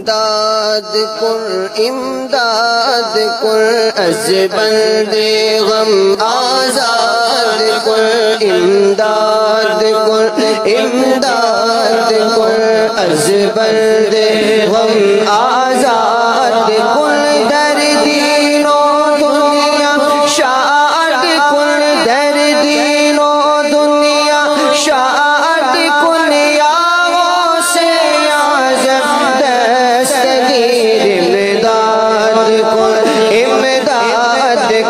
امداد کن از بند غم آزاد کن امداد کن از بند غم آزاد کن در دین و دنیا شاد کن در دین و دنیا شاد کن یا غوث اعظم دستگیر امداد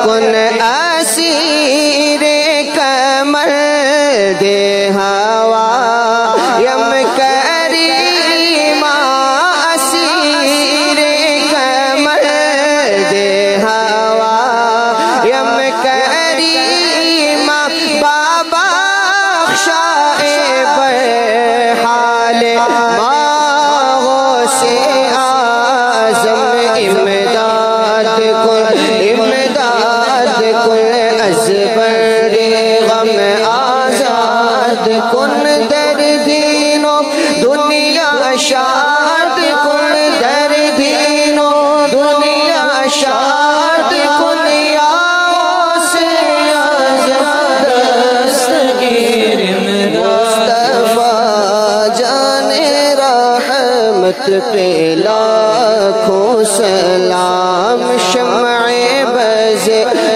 کن اسیر کمر دے ہوا یم کریم اسیر کمر دے ہوا یم کریم بابا خشائے برحال غوث اعظم امداد کن از بند غم آزاد کن در دین و دنیا شاد کن در دین و دنیا شاد کن یا غوث اعظم دستگیر مصطفیٰ جان رحمت پہ لاکھوں سلام شمع بز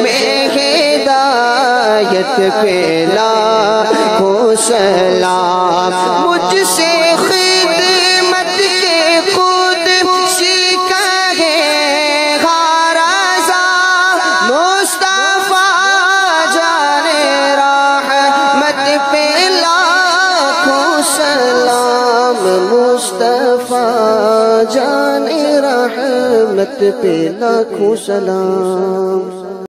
میں ہدایت پہ لاکھوں سلام مجھ سے خدمت کے خود سیکھا ہے غرضا مصطفیٰ جان رحمت پہ لاکھوں سلام مصطفیٰ جان رحمت پہ لاکھوں سلام